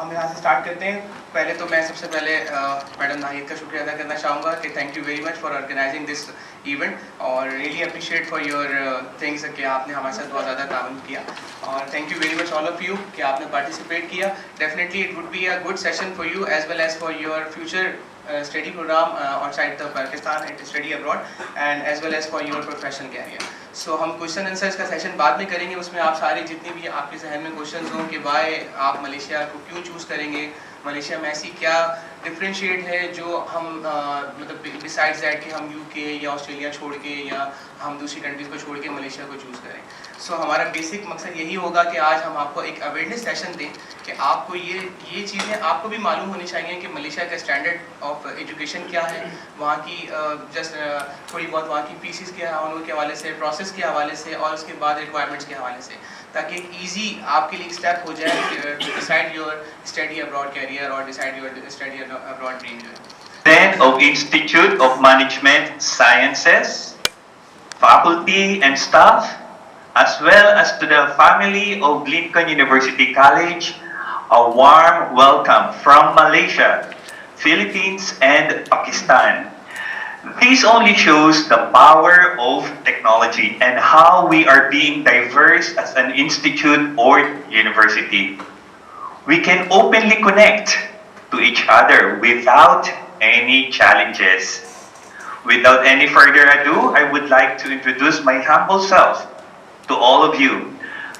हम यहाँ से स्टार्ट करते हैं। पहले तो मैं सबसे पहले मैडम नाहिद का शुक्रिया अदा करना चाहूँगा कि thank you very much for organising this event और really appreciate for your things कि आपने हमारे साथ बहुत ज़्यादा ताउन किया और thank you very much all of you कि आपने पार्टिसिपेट किया। Definitely it would be a good session for you as well as for your future study program outside the Pakistan and study abroad and as well as for your professional career. So हम question answers का session बाद में करेंगे, उसमें आप सारे जितने भी आपके जहन में क्वेश्चंस हों कि वाई आप मलेशिया को क्यों चूज़ करेंगे, मलेशिया में ऐसी क्या डिफ्रेंशिएट है जो हम मतलब बिसाइड्स दैट कि हम यूके या ऑस्ट्रेलिया छोड़ के या हम दूसरी कंट्रीज़ को छोड़ के मलेशिया को चूज़ करें। सो हमारा बेसिक मकसद यही होगा कि आज हम आपको एक अवेयरनेस सेशन दें कि आपको ये चीज़ें आपको भी मालूम होनी चाहिए कि मलेशिया का स्टैंडर्ड ऑफ एजुकेशन क्या है, वहाँ की जस्ट थोड़ी बहुत वहाँ की फीसिस के हवाले से, प्रोसेस के हवाले से और उसके बाद रिक्वायरमेंट्स के हवाले से, ताकि एक ईजी आपके लिए स्टेप हो जाए to decide your study abroad career और decide your study abroad dream जो है। Then of Institute of Management Sciences, faculty and staff, as well as to the family of Lincoln University College, a warm welcome from Malaysia, Philippines, and Pakistan. This only shows the power of technology and how we are being diverse as an institute or university. We can openly connect to each other without any challenges. Without any further ado, I would like to introduce my humble self to all of you.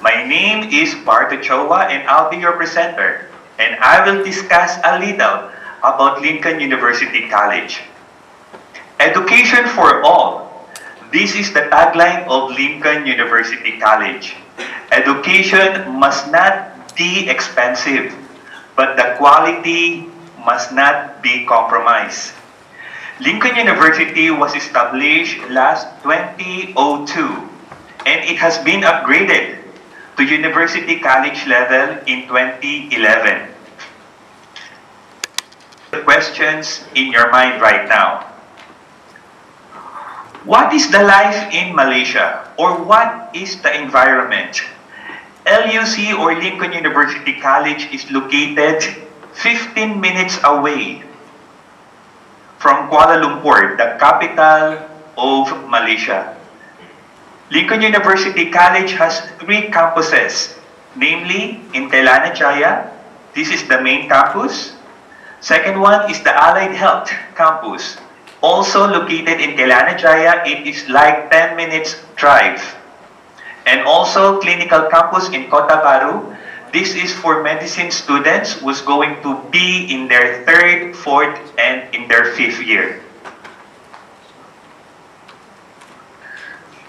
My name is Barto Chowa and I'll be your presenter. And I will discuss a little about Lincoln University College. Education for all. This is the tagline of Lincoln University College. Education must not be expensive, but the quality must not be compromised. Lincoln University was established last 2002 and it has been upgraded to University College level in 2011. The questions in your mind right now. What is the life in Malaysia, or what is the environment? LUC or Lincoln University College is located 15 minutes away from Kuala Lumpur, the capital of Malaysia. Lincoln University College has 3 campuses, namely in Kelana Jaya, this is the main campus. Second one is the Allied Health campus, also located in Kelana Jaya, it is like 10 minutes drive. And also Clinical Campus in Kota Baru, this is for medicine students who's going to be in their 3rd, 4th, and in their 5th year.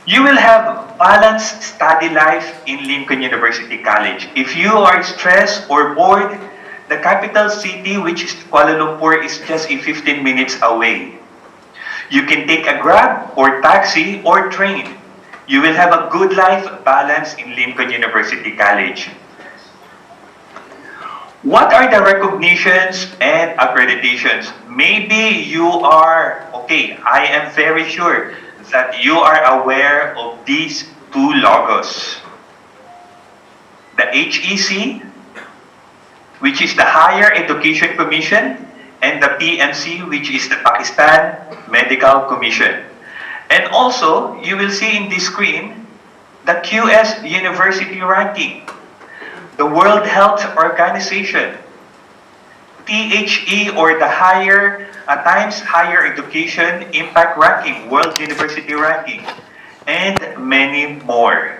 You will have balanced study life in Lincoln University College. If you are stressed or bored, the capital city, which is Kuala Lumpur, is just 15 minutes away. You can take a Grab or taxi or train. You will have a good life balance in Lincoln University College. What are the recognitions and accreditations? Maybe you are, okay, I am very sure that you are aware of these 2 logos. The HEC, which is the Higher Education Commission, and the PMC, which is the Pakistan Medical Commission. And also, you will see in this screen, the QS University Ranking, the World Health Organization, THE or the Times Higher Education Impact Ranking, World University Ranking, and many more.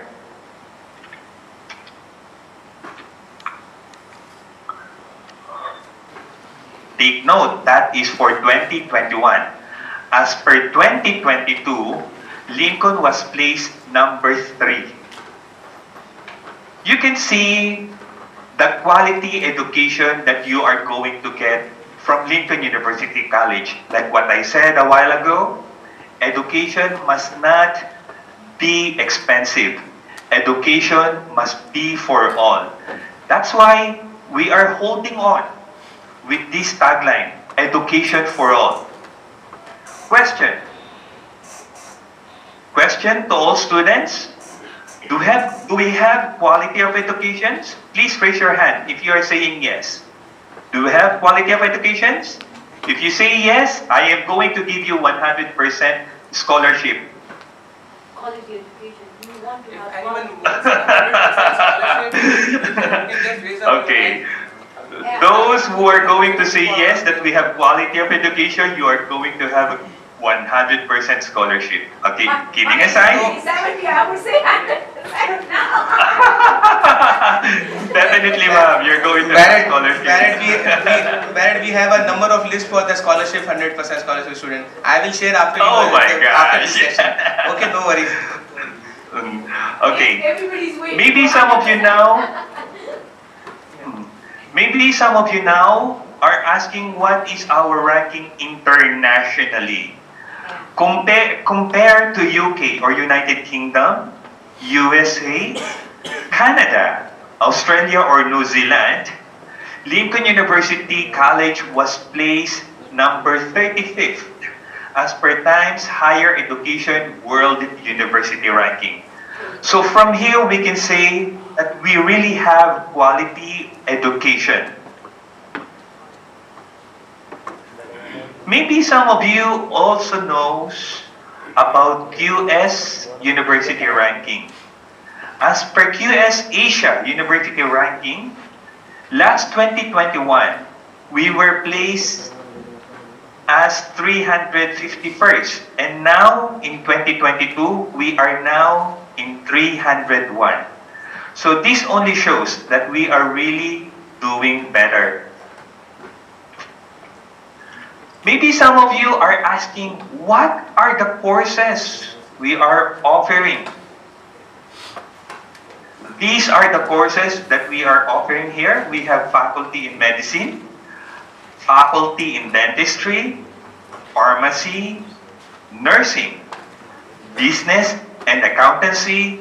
Take note, that is for 2021. As per 2022, Lincoln was placed number 3. You can see the quality education that you are going to get from Lincoln University College. Like what I said a while ago, education must not be expensive. Education must be for all. That's why we are holding on with this tagline, education for all. Question. Question to all students. Do we have quality of education? Please raise your hand if you are saying yes. Do you have quality of education? If you say yes, I am going to give you 100% scholarship. Quality education. You want to If have anyone quality. wants 100% scholarship, you can just raise up your Okay. hand. Those who are going to say yes that we have quality of education, you are going to have a 100% scholarship. Okay, kidding aside. 70, I would say 100% now. Definitely, ma'am, you're going to have scholarship. Barrett, we have a number of lists for the scholarship, 100% scholarship student. I will share after Oh my after this gosh. session. Okay, no worries. Okay. Everybody's waiting. Maybe some of you now, maybe some of you now are asking what is our ranking internationally. Compare to UK or United Kingdom, USA, Canada, Australia or New Zealand, Lincoln University College was placed number 35th as per Times Higher Education World University Ranking. So from here we can say that we really have quality education. Maybe some of you also knows about QS University Ranking. As per QS Asia University Ranking, last 2021, we were placed as 351st. And now, in 2022, we are now in 301. So this only shows that we are really doing better. Maybe some of you are asking, what are the courses we are offering? These are the courses that we are offering here. We have faculty in medicine, faculty in dentistry, pharmacy, nursing, business and accountancy,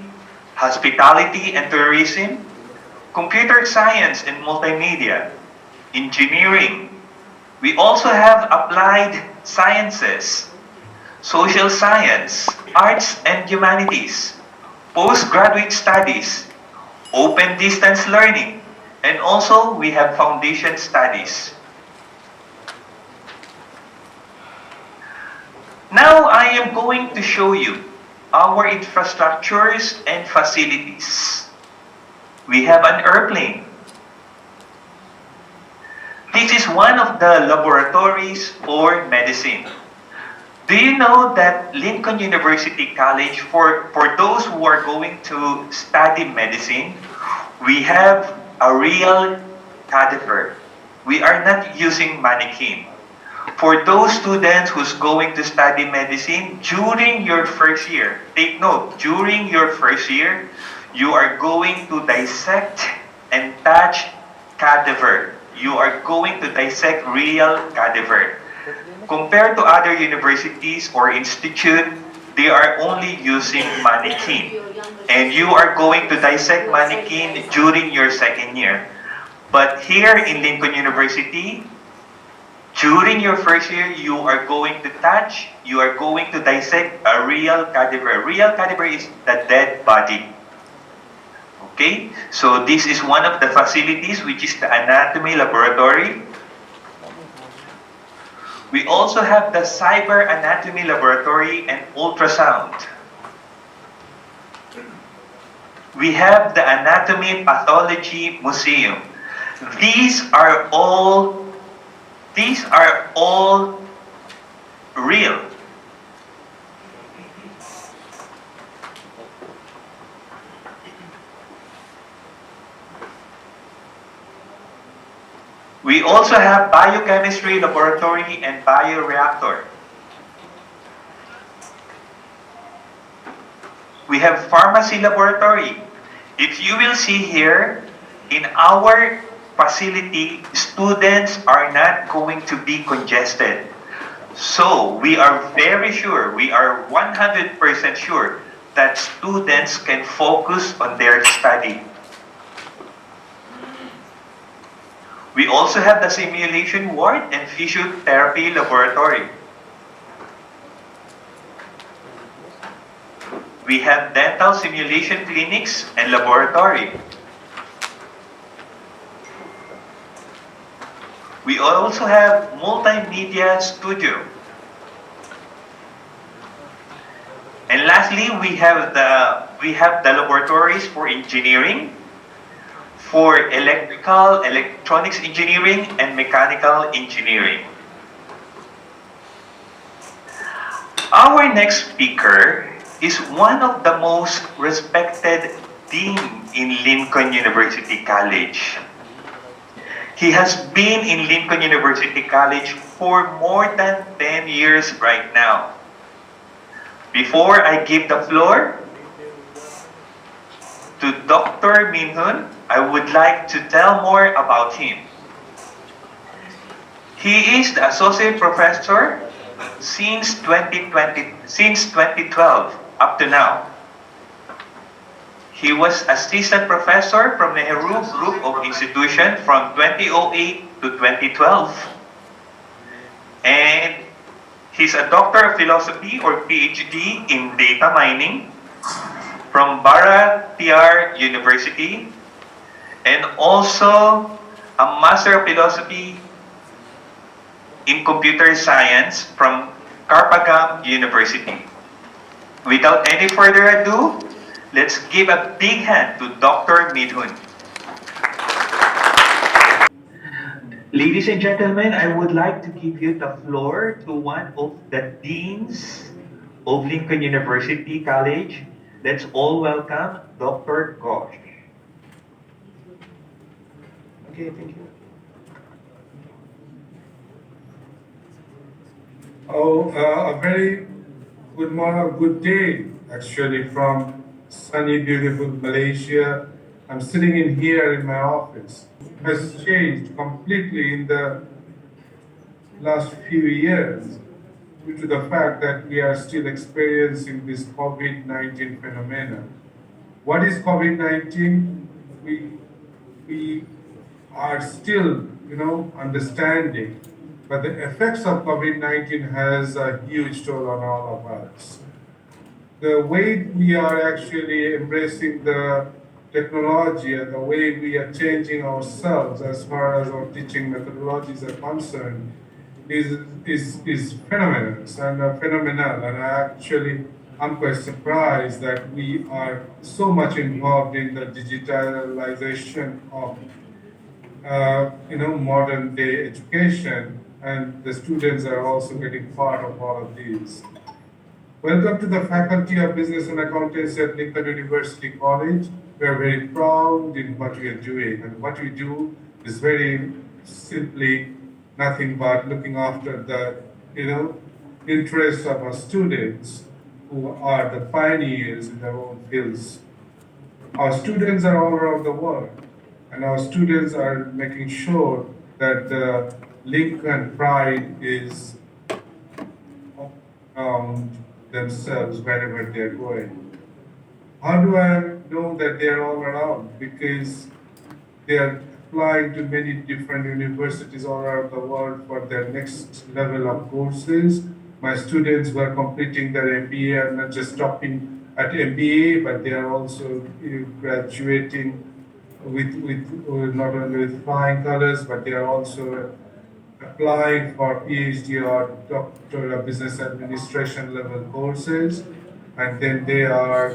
hospitality and tourism, computer science and multimedia, engineering. We also have applied sciences, social science, arts and humanities, postgraduate studies, open distance learning, and also we have foundation studies. Now I am going to show you our infrastructures and facilities. We have an airplane. This is one of the laboratories for medicine. Do you know that Lincoln University College, for those who are going to study medicine, we have a real cadaver. We are not using mannequin. For those students who's going to study medicine, during your first year, take note, during your first year, you are going to dissect and touch cadaver. You are going to dissect real cadaver. Compared to other universities or institute, they are only using mannequin. And you are going to dissect mannequin during your second year. But here in Lincoln University, during your first year, you are going to touch, you are going to dissect a real cadaver. Real cadaver is the dead body. Okay, so this is one of the facilities, which is the anatomy laboratory. We also have the cyber anatomy laboratory and ultrasound. We have the anatomy pathology museum. These are all real. We also have biochemistry laboratory and bioreactor. We have pharmacy laboratory. If you will see here, in our facility, students are not going to be congested. So we are very sure, we are 100% sure that students can focus on their study. We also have the simulation ward and physiotherapy laboratory. We have dental simulation clinics and laboratory. We also have multimedia studio. And lastly, we have the laboratories for engineering, for electrical, electronics engineering, and mechanical engineering. Our next speaker is one of the most respected dean in Lincoln University College. He has been in Lincoln University College for more than 10 years right now. Before I give the floor to Dr. Minhun, I would like to tell more about him. He is the Associate Professor since 2012 up to now. He was Assistant Professor from Nehru Group of Institution from 2008 to 2012. And he's a Doctor of Philosophy or PhD in Data Mining from Bharathiar University, and also a Master of Philosophy in Computer Science from Karpagam University. Without any further ado, let's give a big hand to Dr. Minhun. Ladies and gentlemen, I would like to give you the floor to one of the deans of Lincoln University College. Let's all welcome Dr. Ghosh. Okay, thank you. A very good morning, good day, actually, from sunny, beautiful Malaysia. I'm sitting in here in my office. It has changed completely in the last few years due to the fact that we are still experiencing this COVID-19 phenomena. What is COVID-19? We are still, understanding, but the effects of COVID-19 has a huge toll on all of us. The way we are actually embracing the technology and the way we are changing ourselves as far as our teaching methodologies are concerned is phenomenal. And I'm quite surprised that we are so much involved in the digitalization of modern day education, and the students are also getting part of all of these. Welcome to the Faculty of Business and Accountancy at Lincoln University College. We are very proud in what we are doing, and what we do is very simply nothing but looking after the interests of our students who are the pioneers in their own fields. Our students are all around the world, and our students are making sure that the Lincoln pride is themselves wherever they're going. How do I know that they're all around? Because they're applying to many different universities all around the world for their next level of courses. My students who are completing their MBA are not just stopping at MBA, but they are also graduating with not only with flying colors, but they are also applying for PhD or Doctor of Business Administration level courses, and then they are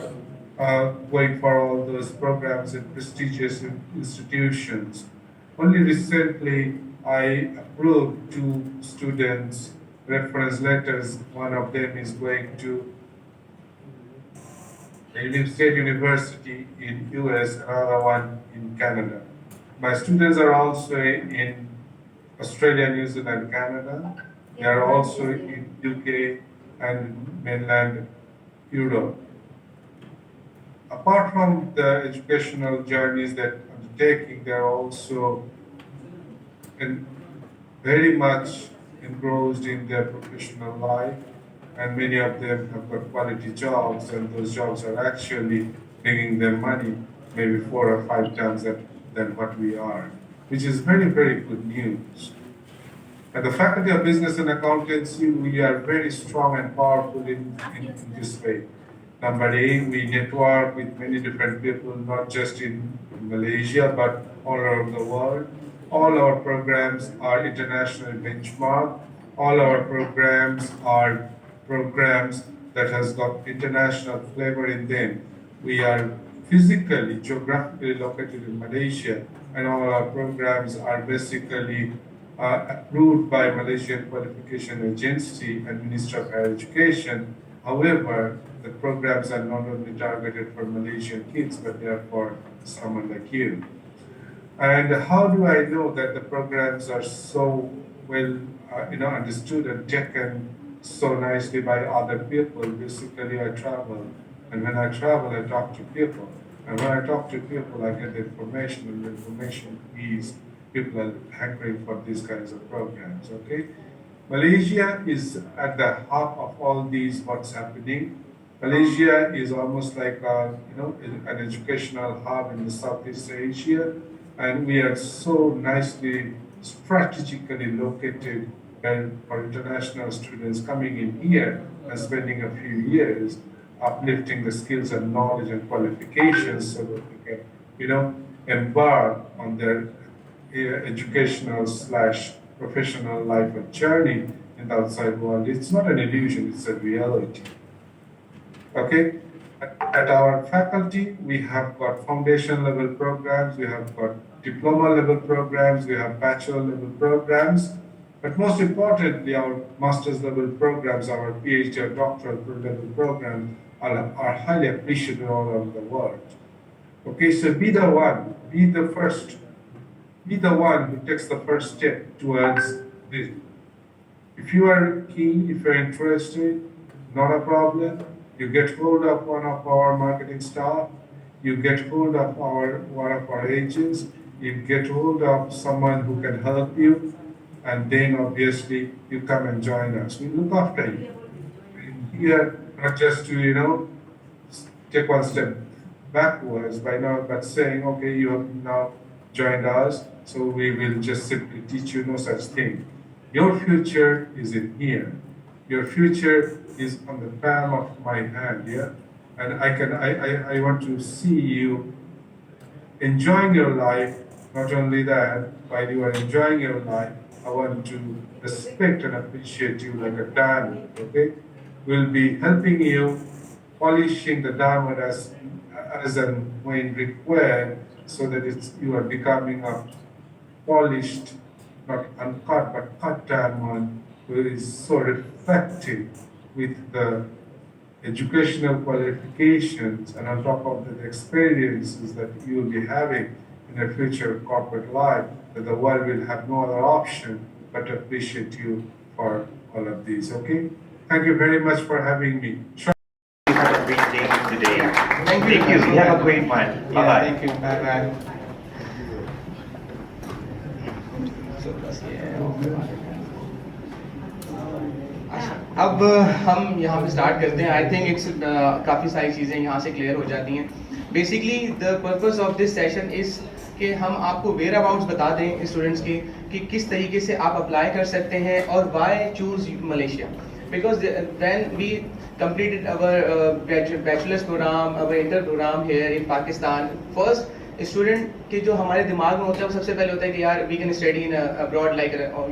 going for all those programs in prestigious institutions. Only recently, I approved 2 students' reference letters. One of them is going to the State University in US, another one in Canada. My students are also in Australia, New Zealand, Canada. They are also in UK and mainland Europe. Apart from the educational journeys that I'm taking, they are also very much engrossed in their professional life, and many of them have got quality jobs, and those jobs are actually bringing them money, maybe 4 or 5 times than what we are, which is very, very good news. At the Faculty of Business and Accountancy, we are very strong and powerful in this way. Number 8, we network with many different people, not just in Malaysia, but all around the world. All our programs are international benchmark. All our programs are programs that has got international flavor in them. We are physically, geographically located in Malaysia, and all our programs are basically approved by Malaysian Qualification Agency and Minister of Higher Education. However, the programs are not only targeted for Malaysian kids, but they are for someone like you. And how do I know that the programs are so well, understood and taken so nicely by other people? Basically, I travel, and when I travel, I talk to people, and when I talk to people, I get the information, and the information is people are hankering for these kinds of programs. Okay, Malaysia is at the heart of all these. What's happening? Malaysia is almost like an educational hub in the Southeast Asia, and we are so nicely strategically located and for international students coming in here and spending a few years uplifting the skills and knowledge and qualifications so that they can, embark on their educational / professional life and journey in the outside world. It's not an illusion, it's a reality. Okay? At our faculty, we have got foundation level programs, we have got diploma level programs, we have bachelor level programs, but most importantly, our master's level programs, our PhD or doctoral level programs are highly appreciated all over the world. Okay, so be the one, be the first, be the one who takes the first step towards this. If you are keen, if you're interested, not a problem. You get hold of one of our marketing staff, you get hold of one of our agents, you get hold of someone who can help you, and then obviously you come and join us. We look after you. We're here not just to, take one step backwards but saying, okay, you have now joined us, so we will just simply teach you no such thing. Your future is in here. Your future is on the palm of my hand, yeah? And I want to see you enjoying your life. Not only that, while you are enjoying your life, I want to respect and appreciate you like a diamond, okay? We'll be helping you polishing the diamond as and when required, so that you are becoming a polished, not uncut, but cut diamond, who is so reflective with the educational qualifications and on top of the experiences that you will be having in a future corporate life, that the world will have no other option but to appreciate you for all of these, okay? Thank you very much for having me. You have a great day today. Thank you. You have a great one. Yeah, Bye-bye. thank you. Bye-bye. अब हम यहाँ पे start करते हैं. I think it's काफ़ी सारी चीज़ें यहाँ से क्लियर हो जाती हैं. Basically the purpose of this session is कि हम आपको वेयर अबाउट्स बता दें स्टूडेंट्स के कि किस तरीके से आप अप्लाई कर सकते हैं और why choose Malaysia. Because when we completed our bachelor's program, our inter program here in Pakistan, first student के जो हमारे दिमाग में होता है वो सबसे पहले होता है कि यार we can study in abroad like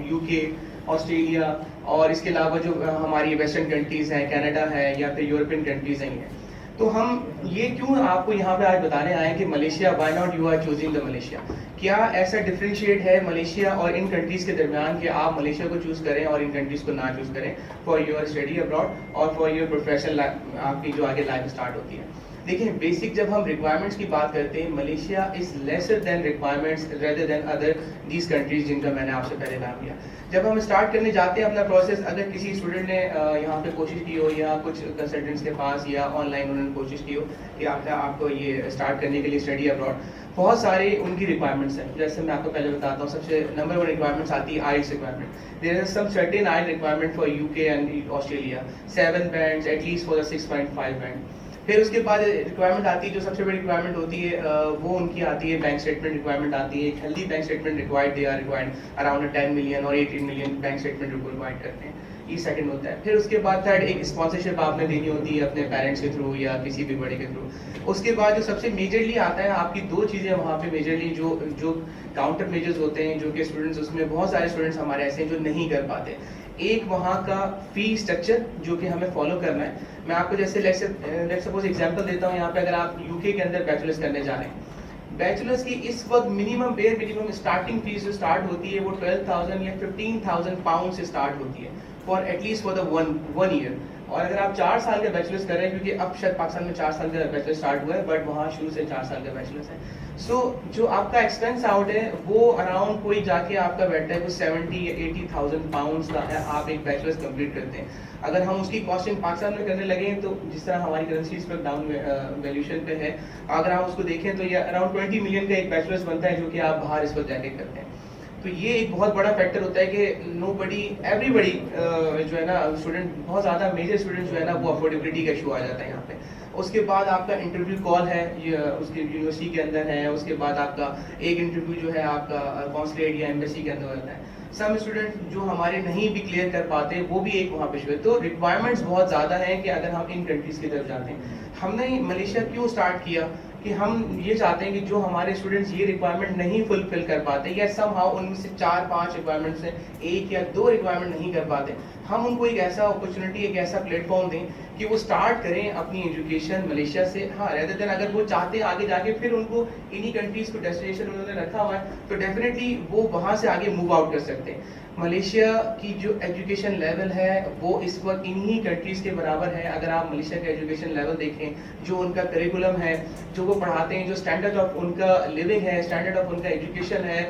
UK, Australia, और इसके अलावा जो हमारी वेस्टर्न कंट्रीज़ हैं, कनाडा है या फिर यूरोपियन कंट्रीज़ हैं. तो हम ये क्यों आपको यहाँ पे आज बताने आए कि Malaysia, why not you are choosing the Malaysia. क्या ऐसा डिफरेंशिएट है मलेशिया और इन कंट्रीज़ के दरमियान कि आप मलेशिया को चूज़ करें और इन कंट्रीज़ को ना चूज़ करें फॉर योर स्टडी अब्रॉड और फॉर योर प्रोफेशनल आपकी जो आगे लाइफ स्टार्ट होती है. देखिए बेसिक जब हम रिक्वायरमेंट्स की बात करते हैं, Malaysia is lesser than requirements rather than other these countries जिनका मैंने आपसे पहले नाम लिया. जब हम स्टार्ट करने जाते हैं अपना प्रोसेस, अगर किसी स्टूडेंट ने यहाँ पे कोशिश की हो या कुछ कंसल्टेंट्स के पास या ऑनलाइन उन्होंने कोशिश की हो कि आपको ये स्टार्ट करने के लिए स्टडी अब्रॉड, बहुत सारे उनकी रिक्वायरमेंट्स हैं. जैसे मैं आपको पहले बताता हूँ, सबसे नंबर 1 रिक्वायरमेंट्स आती है IELTS requirement. There is some certain आइल requirement for UK and Australia, 7 bands at least for the 6.5 band. फिर उसके बाद रिक्वायरमेंट आती है, जो सबसे बड़ी रिक्वायरमेंट होती है वो उनकी आती है बैंक स्टेटमेंट रिक्वायरमेंट आती है. एक healthy bank statement required, they are required around 10 million और 18 मिलियन बैंक स्टेटमेंट रिक्वायर्ड करते हैं. ये सेकंड होता है। फिर उसके बाद थर्ड एक स्पॉन्सरशिप आपने देनी होती है अपने पेरेंट्स के थ्रू या किसी भी बड़े के थ्रू। उसके बाद जो सबसे मेजरली आता है आपकी दो चीज़ें वहाँ पे मेजरली जो जो काउंटर मेजर्स होते हैं जो कि स्टूडेंट्स, उसमें बहुत सारे स्टूडेंट्स हमारे ऐसे हैं जो नहीं कर पाते। एक वहाँ का फी स्ट्रक्चर जो कि हमें फॉलो करना है। मैं आपको जैसे लेट्स सपोज एग्जांपल देता हूँ, यहाँ पे अगर आप यूके के अंदर बैचलर्स करने जा रहे हैं, बैचलर्स की इस वक्त मिनिमम स्टार्टिंग फीस जो स्टार्ट होती है वो 12,000 या 15,000 पाउंड से स्टार्ट होती है for at least for the one year. और अगर आप 4 साल का बैचलर्स कर रहे हैं, क्योंकि अब शायद पाकिस्तान में 4 साल का बैचलर स्टार्ट हुआ है, बट वहाँ शुरू से 4 साल का बैचलर्स है। सो जो आपका एक्सपेंस आउट है वो अराउंड कोई जाके आपका बैठता है कुछ 70 या 80,000 पाउंड्स का है, आप एक बैचलर्स कंप्लीट करते हैं। अगर हम उसकी कॉस्टिंग पाकिस्तान में करने लगे तो जिस तरह हमारी करेंसी इस पर डाउन वैल्यूशन पे है, अगर हम उसको देखें तो ये अराउंड 20 मिलियन का एक बैचलर्स बनता है जो कि आप बाहर इस वक्त जाके करते हैं। तो ये एक बहुत बड़ा फैक्टर होता है कि एवरीबडी जो है ना स्टूडेंट, बहुत ज़्यादा मेजर स्टूडेंट जो है ना वो अफोर्डेबिलिटी का इशू आ जाता है यहाँ पे। उसके बाद आपका इंटरव्यू कॉल है, ये उसके यूनिवर्सिटी के अंदर है। उसके बाद आपका एक इंटरव्यू जो है आपका कॉन्सुलेट या एम्बेसी के अंदर होता है। सम स्टूडेंट जो हमारे नहीं भी क्लियर कर पाते वो भी एक वहाँ पे शुरू है। तो रिक्वायरमेंट्स बहुत ज़्यादा हैं कि अगर हम इन कंट्रीज़ की तरफ जाते हैं। हमने मलेशिया क्यों स्टार्ट किया कि हम ये चाहते हैं कि जो हमारे स्टूडेंट्स ये रिक्वायरमेंट नहीं फुलफिल कर पाते या समहाउ उनमें से 4-5 रिक्वायरमेंट से 1 या 2 रिक्वायरमेंट नहीं कर पाते, हम उनको एक ऐसा अपॉर्चुनिटी, एक ऐसा प्लेटफॉर्म दें कि वो स्टार्ट करें अपनी एजुकेशन मलेशिया से। हाँ, रेदर देन अगर वो चाहते हैं आगे जाके फिर उनको इन्हीं कंट्रीज़ को डेस्टिनेशन उन्होंने रखा हुआ है तो डेफिनेटली वो वहाँ से आगे मूव आउट कर सकते हैं। मलेशिया की जो एजुकेशन लेवल है वो इस वक्त इन्हीं कंट्रीज़ के बराबर है। अगर आप मलेशिया का एजुकेशन लेवल देखें, जो उनका करिकुलम है, जो वो पढ़ाते हैं, जो स्टैंडर्ड ऑफ उनका लिविंग है, स्टैंडर्ड ऑफ उनका एजुकेशन है,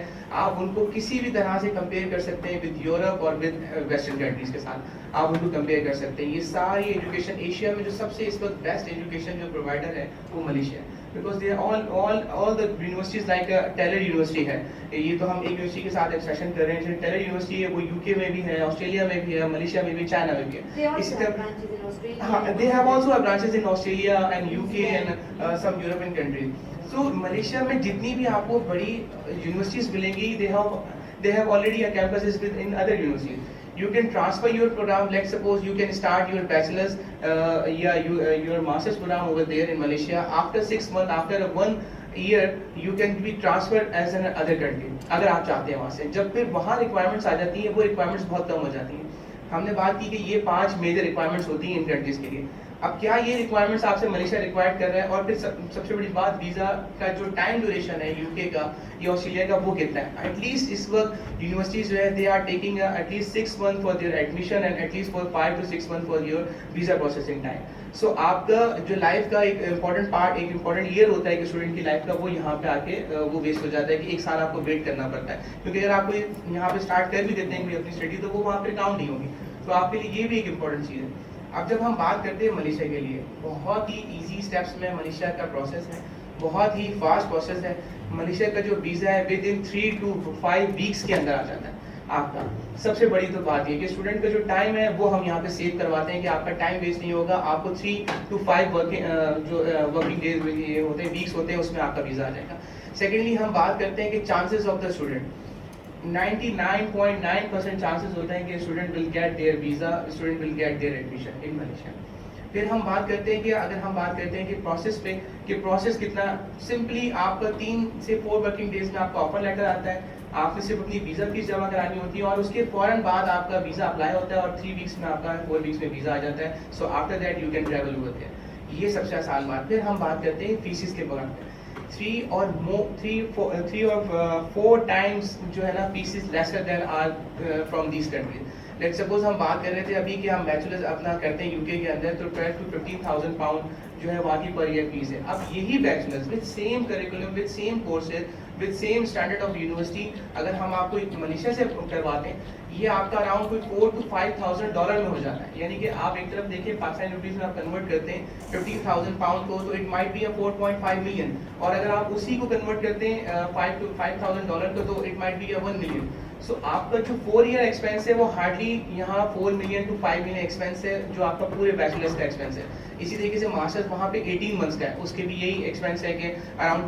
आप उनको किसी भी तरह से कंपेयर कर सकते हैं विद यूरोप और विद वेस्टर्न कंट्रीज़ के साथ आप उनको कंपेयर कर सकते हैं। ये सारी एजुकेशन एशिया में जो सबसे इस वक्त बेस्ट एजुकेशन जो प्रोवाइडर है वो मलेशिया है। Because they all the universities like Taylor university है, ये तो हम एक यूनिवर्सिटी के साथ एक्सटेंशन कर रहे हैं। जो टेलर यूनिवर्सिटी है वो यूके में भी है, ऑस्ट्रेलिया में भी है, मलेशिया में भी, चाइना में भी है। इसी तरह हाँ, they have also branches in Australia and UK and some European countries. सो मलेशिया में जितनी भी आपको बड़ी यूनिवर्सिटीज मिलेंगी, they have already a campuses in other universities. You can transfer your program. Let's suppose you can start your bachelor's your master's program over there in Malaysia. After 6 months, after 1 year, you can be transferred as an other country. अगर आप चाहते हैं वहाँ से, जब फिर वहाँ requirements आ जाती हैं, वो रिक्वायरमेंट्स बहुत कम हो जाती हैं। हमने बात की कि ये 5 मेजर रिक्वायरमेंट्स होती हैं इन कंट्रीज के लिए। अब क्या ये रिक्वायरमेंट्स आपसे मलेशिया रिक्वायर्ड कर रहा है? और फिर सबसे बड़ी बात, वीज़ा का जो टाइम ड्यूरेशन है यूके का या ऑस्ट्रेलिया का वो कितना है? एटलीस्ट इस वक्त यूनिवर्सिटीज जो है they are taking at least 6 month for their admission and at least for 5 to 6 month for your visa processing time. So आपका जो लाइफ का एक इम्पॉर्टेंट पार्ट, एक इम्पॉर्टेंट ईयर होता है कि स्टूडेंट की लाइफ का, वो यहाँ पे आके वो वेस्ट हो जाता है कि 1 साल आपको वेट करना पड़ता है। क्योंकि अगर आपको यहाँ पे स्टार्ट कर भी देते हैं अपनी स्टडी तो वो वहाँ पे काउंट नहीं होगी। तो आपके लिए ये भी एक इम्पॉर्टेंट चीज़ है। अब जब हम बात करते हैं मलेशिया के लिए, बहुत ही इजी स्टेप्स में मलेशिया का प्रोसेस है, बहुत ही फास्ट प्रोसेस है। मलेशिया का जो वीज़ा है विद इन 3 to 5 वीक्स के अंदर आ जाता है आपका। सबसे बड़ी तो बात ये कि स्टूडेंट का जो टाइम है वो हम यहाँ पे सेव करवाते हैं कि आपका टाइम वेस्ट नहीं होगा। आपको 3 to 5 वर्किंग डेज ये होते हैं, वीक्स होते हैं, उसमें आपका वीज़ा आ जाएगा। सेकेंडली हम बात करते हैं कि chances of the student, 99.9% chances होते हैं कि student will get their visa, student will get their admission in Malaysia. फिर हम बात करते हैं कि अगर हम बात करते हैं कि प्रोसेस पे, कि प्रोसेस कितना सिंपली, आपका 3 से 4 वर्किंग डेज में आपका ऑफर लेटर आता है। आपने सिर्फ अपनी वीज़ा फीस जमा करानी होती है और उसके फ़ौरन बाद आपका वीज़ा अप्लाई होता है और 3 वीक्स में आपका 4 वीक्स में वीज़ा आ जाता है। So after that you can travel over there. ये सबसे आसान बात। फिर हम बात करते हैं फीसिस के बारे में। 3 or 4 times जो है ना fees lesser than are from these countries. Let's suppose हम बात कर रहे थे अभी कि हम बैचलर्स अपना करते हैं यूके के अंदर, तो 12 to 15,000 पाउंड जो है वहाँ की पर ईयर फीस है। अब यही bachelors with same curriculum, with same courses, with same standard of university अगर हम आपको मलेशिया से करवाते हैं, ये आपका अराउंड कोई $4,000 to $5,000 में हो जाता है। यानी कि आप एक तरफ देखिए पाकिस्तानी रुपीज़ में आप कन्वर्ट करते हैं 15,000 पाउंड को, तो इट माइट बी 4.5 मिलियन। और अगर आप उसी को कन्वर्ट करते हैं $5,000 को, तो इट माइट बी 1 मिलियन। सो आपका जो 4 ईयर एक्सपेंस है वो हार्डली यहाँ 4 मिलियन to 5 मिलियन एक्सपेंस है, जो आपका पूरे बैचलर्स का एक्सपेंस है। इसी तरीके से मास्टर्स वहाँ पे 18 मंथ्स का है, उसके भी यही एक्सपेंस है कि अराउंड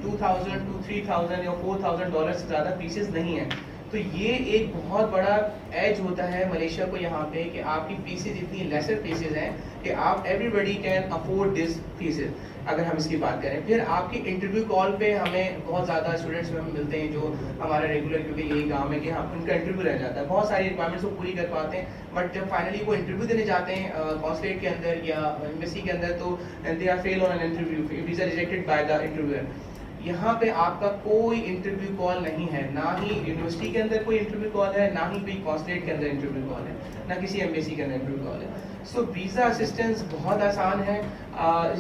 $2,000 to $3,000 या $4,000 से ज़्यादा फीसेस नहीं है। तो ये एक बहुत बड़ा एज होता है मलेशिया को यहाँ पे कि आपकी फीसेज इतनी लेसर फीसेज हैं कि आप everybody can afford this faeces, अगर हम इसकी बात करें। फिर आपकी इंटरव्यू कॉल पे हमें बहुत ज़्यादा स्टूडेंट्स हमें मिलते हैं जो हमारा रेगुलर, क्योंकि यही काम है कि हम उनका इंटरव्यू रह जाता है, बहुत सारी रिक्वायरमेंट्स वो पूरी कर पाते हैं, बट जब फाइनली वो इंटरव्यू देने जाते हैं कॉन्सुलेट के अंदर या एम्बेसी के अंदर, तो they are fail on an interview, visa rejected by the interviewer. यहाँ पे आपका कोई इंटरव्यू कॉल नहीं है, ना ही यूनिवर्सिटी के अंदर कोई इंटरव्यू कॉल है, ना ही कोई कॉन्सुलेट के अंदर इंटरव्यू कॉल है, ना किसी एम्बेसी के अंदर इंटरव्यू कॉल है। सो वीज़ा असिस्टेंस बहुत आसान है।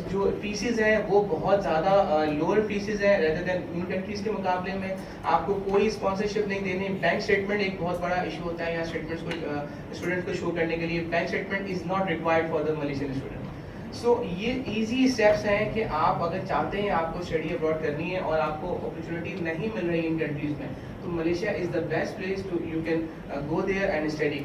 जो फीसेस हैं वो बहुत ज़्यादा लोअर फीसेस हैं रेदर देन इन कंट्रीज़ के मुकाबले में। आपको कोई स्पॉन्सरशिप नहीं देनी। बैंक स्टेटमेंट एक बहुत बड़ा इशू होता है यहाँ स्टेटमेंट्स को स्टूडेंट को शो करने के लिए। Bank statement is not required for the Malaysian student. So ये इजी स्टेप्स हैं कि आप अगर चाहते हैं आपको स्टडी अब्रॉड करनी है और आपको अपॉर्चुनिटी नहीं मिल रही इन कंट्रीज़ में, तो Malaysia is the best place to you can go there and study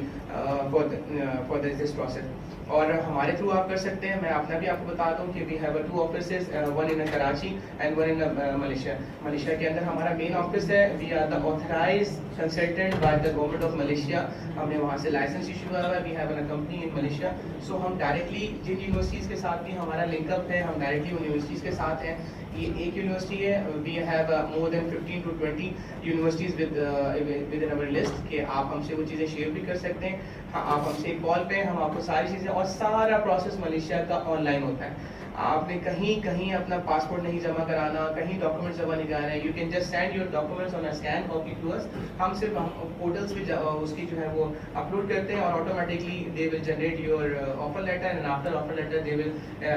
for this process. और हमारे थ्रू आप कर सकते हैं। मैं अपना भी आपको बता दूं कि we have 2 offices, one in Karachi and one in Malaysia. Malaysia के अंदर हमारा मेन ऑफिस है। We are the authorised consultant by the government of Malaysia. हमें वहाँ से लाइसेंस इशू हुआ है। We have a company in Malaysia. So हम डायरेक्टली जिन यूनिवर्सिटीज़ के साथ भी हमारा लिंकअप है, हम डायरेक्टली उन यूनिवर्सिटीज़ के साथ हैं। ये एक यूनिवर्सिटी है, we have more than 15 to 20 universities within our list कि आप हमसे वो चीज़ें शेयर भी कर सकते हैं। हाँ, आप हमसे कॉल पे हम आपको सारी चीज़ें, और सारा प्रोसेस मलेशिया का ऑनलाइन होता है। आपने कहीं अपना पासपोर्ट नहीं जमा कराना, कहीं डॉक्यूमेंट्स जमा नहीं कराना है। You can just send your documents on a scan copy to us. हम सिर्फ हम पोर्टल्स पे उसकी जो है वो अपलोड करते हैं और automatically they will generate your offer letter and after offer letter they will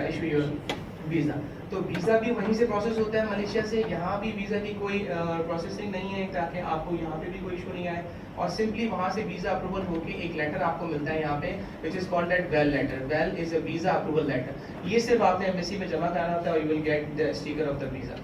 issue your visa. तो वीज़ा भी वहीं से प्रोसेस होता है मलेशिया से। यहाँ भी वीज़ा की कोई प्रोसेसिंग नहीं है ताकि आपको यहाँ पे भी कोई इशू नहीं आए। और सिंपली वहाँ से वीज़ा अप्रूवल होके एक लेटर आपको मिलता है यहाँ पे, which is called that VAL letter. VAL is a visa approval letter. ये सिर्फ आपने एम्बेसी में जमा कराना होता है और you will get the sticker of the visa.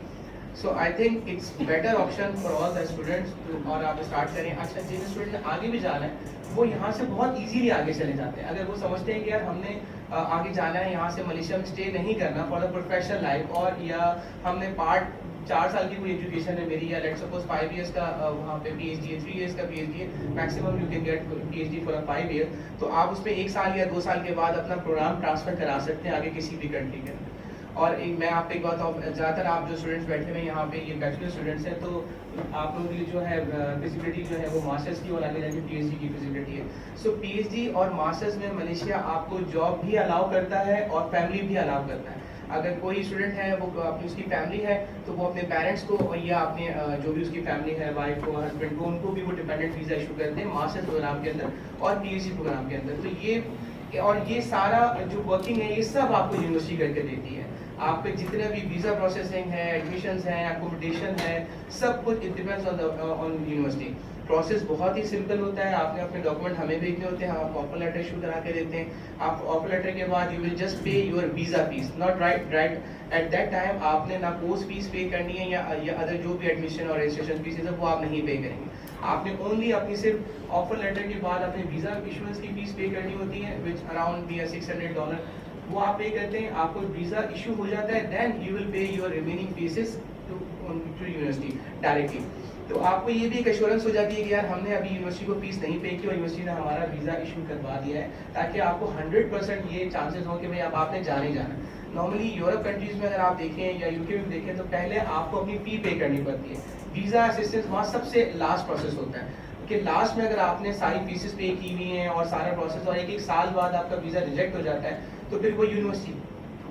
So I think it's better option for all the students. और आप स्टार्ट करें। अच्छा, जिन स्टूडेंट ने आगे भी जाना है वो यहाँ से बहुत इजीली आगे चले जाते हैं। अगर वो समझते हैं कि यार हमने आगे जाना है, यहाँ से मलेशिया में स्टे नहीं करना फॉर द प्रोफेशनल लाइफ, और या हमने 4 साल की कोई एजुकेशन है मेरी, या लेट्स सपोज 5 इयर्स का वहाँ पे PhD है, 3 इयर्स का PhD है, maximum you can get PhD for 5 year. तो आप उसमें 1 साल या 2 साल के बाद अपना प्रोग्राम ट्रांसफ़र करा सकते हैं आगे किसी भी कंट्री के अंदर। और मैं आपको एक बात, ज़्यादातर आप जो स्टूडेंट्स बैठे हुए हैं यहाँ पे, ये बैचलर स्टूडेंट्स हैं, तो आप लोगों के लिए जो है फिजिबिलिटी जो है वो मास्टर्स की और आगे जाके PhD की फिजिबिलिटी है। सो PhD और मास्टर्स में मलेशिया आपको जॉब भी अलाउ करता है और फैमिली भी अलाउ करता है। अगर कोई स्टूडेंट है वो अपनी उसकी फैमिली है तो वो अपने पेरेंट्स को या अपने जो भी उसकी फैमिली है, वाइफ को, हस्बैंड को, उनको भी वो डिपेंडेंट वीज़ा इशू करते हैं मास्टर्स प्रोग्राम के अंदर और PhD प्रोग्राम के अंदर। तो ये सारा जो वर्किंग है ये सब आपको यूनिवर्सिटी करके देती है। आप पे जितने भी वीज़ा प्रोसेसिंग है, एडमिशन्स हैं, एकोमोडेशन है, सब कुछ it depends on university. Process बहुत ही सिंपल होता है। आपने अपने डॉक्यूमेंट हमें भेजने होते हैं, हम आपको ऑफर लेटर इशू करा के देते हैं। आप ऑफर लेटर के बाद यू विल जस्ट पे your visa fees, not right at that time आपने ना कोर्स फीस पे करनी है या अदर जो भी एडमिशन और रजिस्ट्रेशन फीस है वो आप नहीं पे करेंगे। आपने ओनली अपनी सिर्फ ऑफर लेटर के बाद अपने वीज़ा इशुएंस की फीस पे करनी होती है, विच अराउंड भी $600, वो आप पे करते हैं। आपको वीज़ा इशू हो जाता है, then you will pay your remaining fees to university directly. तो आपको ये भी एक एश्योरेंस हो जाती है कि यार हमने अभी यूनिवर्सिटी को फीस नहीं पे की और यूनिवर्सिटी ने हमारा वीज़ा इशू करवा दिया है, ताकि आपको 100% ये चांसेस हो कि भाई अब आपने जाना ही जाना। नॉर्मली यूरोप कंट्रीज़ में अगर आप देखें या UK में देखें तो पहले आपको अपनी फ़ी पे करनी पड़ती है। वीज़ा असिस्टेंस वहाँ सबसे लास्ट प्रोसेस होता है कि लास्ट में अगर आपने सारी फीसेस पे की हुई हैं और सारा प्रोसेस और एक साल बाद आपका वीज़ा रिजेक्ट हो जाता है, तो फिर वो यूनिवर्सिटी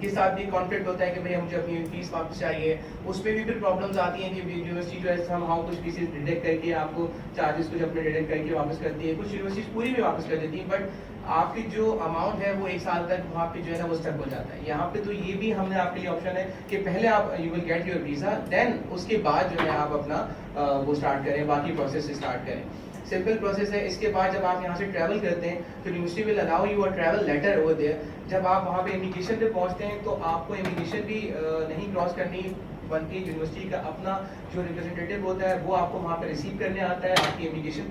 के साथ भी कॉन्फ्लिक्ट होता है कि भैया मुझे अपनी फीस वापस चाहिए। उसमें भी फिर प्रॉब्लम्स आती हैं कि यूनिवर्सिटी जो है हम कुछ फीसेस डिडक्ट करके आपको चार्जेस कुछ अपने डिडक्ट करके वापस करती है, कुछ यूनिवर्सिटी पूरी भी वापस कर देती है, बट आपकी जो अमाउंट है वो 1 साल तक वहाँ पे जो है ना वो स्टक हो जाता है। यहाँ पे तो ये भी हमने आपके लिए ऑप्शन है कि पहले आप you will get your visa, then उसके बाद जो है आप अपना वो स्टार्ट करें, बाकी प्रोसेस स्टार्ट करें। सिंपल प्रोसेस है। इसके बाद जब आप यहाँ से ट्रैवल करते हैं तो university will allow you a travel letter over there. जब आप वहाँ पे इमिग्रेशन पे पहुँचते हैं तो आपको इमिग्रेशन भी नहीं क्रॉस करनी, बल्कि यूनिवर्सिटी का अपना जो रिप्रेजेंटेटिव होता है वो आपको वहाँ पे रिसीव करने आता है, आपकी इमिग्रेशन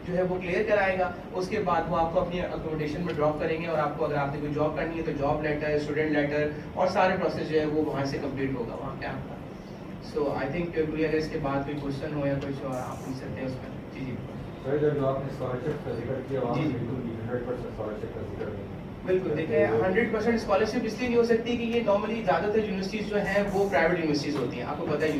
जो है वो क्लियर कराएगा। उसके बाद वो आपको अपनी अकोमोडेशन में ड्रॉप करेंगे और आपको अगर आपने कोई जॉब करनी है तो जॉब लेटर, स्टूडेंट लेटर और सारे प्रोसेस जो है वो वहाँ से कम्प्लीट होगा वहाँ पे आपका। सो आई थिंक कोई अगर इसके बाद कोई क्वेश्चन हो या कुछ आप पूछ सकते हैं उसमें। जी जी। सर जब जो आपने स्कॉलरशिप का जिक्र किया वहाँ जी। बिल्कुल भी 100% स्कॉलरशिप का जिक्र नहीं है। बिल्कुल देखिए 100% स्कॉलरशिप इसलिए नहीं हो सकती कि ये नॉर्मली ज़्यादातर यूनिवर्सिटीज़ जो हैं वो प्राइवेट यूनिवर्सिटीज़ होती हैं, आपको पता है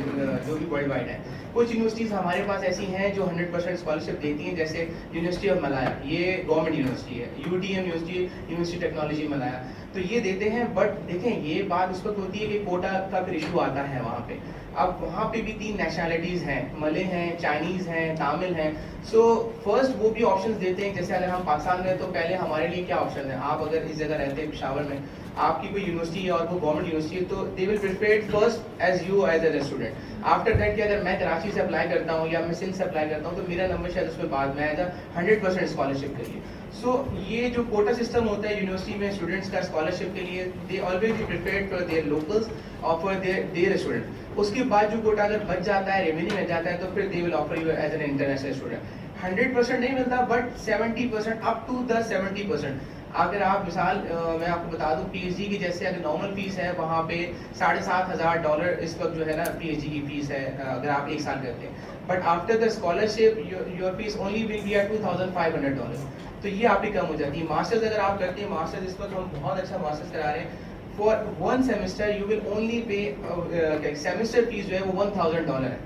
जो भी वर्ल्ड वाइड है। कुछ यूनिवर्सिटीज़ हमारे पास ऐसी हैं जो 100% स्कॉलरशिप देती हैं, जैसे यूनिवर्सिटी ऑफ मलाया, ये गवर्नमेंट यूनिवर्सिटी है, यूटीएम यूनिवर्सिटी टेक्नोलॉजी मलाया, तो ये देते हैं। बट देखें ये बात उस वक्त होती है कि कोटा का फिर इशू आता है वहाँ पे। अब वहाँ पे भी 3 नेशनैलिटीज़ हैं, मले हैं, चाइनीज़ हैं, तमिल हैं। सो फर्स्ट वो भी ऑप्शंस देते हैं, जैसे अगर हम पाकिस्तान में तो पहले हमारे लिए क्या ऑप्शन है, आप अगर इस जगह रहते हैं पेशावर में, आपकी कोई यूनिवर्सिटी है और वो गवर्नमेंट यूनिवर्सिटी है, तो they will prefer first as you as a student. After that कि अगर मैं कराची से अप्लाई करता हूँ या मैं सिंध से अप्लाई करता हूँ तो मेरा नंबर शायद उसमें बाद में आएगा 100% स्कॉलरशिप के लिए। सो ये जो कोटा सिस्टम होता है यूनिवर्सिटी में स्टूडेंट्स का स्कॉलरशिप के लिए, they always be prepared for their locals और फॉर देयर स्टूडेंट। उसके बाद जो कोटा अगर बच जाता है, रेवेन्यू में जाता है, तो फिर they will offer you as an international student. 100% नहीं मिलता बट 70% अप टू द 70%। अगर आप मिसाल मैं आपको बता दूं पीएचडी की, जैसे अगर नॉर्मल फीस है वहाँ पे $7,500 इस वक्त जो है ना पीएचडी की फीस है, अगर आप 1 साल करते हैं। But after the scholarship your fees only will be at $2,500, तो ये आपकी कम हो जाती है। मास्टर्स अगर आप करते हैं, मास्टर्स इस वक्त हम बहुत अच्छा मास्टर्स करा रहे हैं, for 1 semester you will only pay semester fees जो है वो $1,000 है,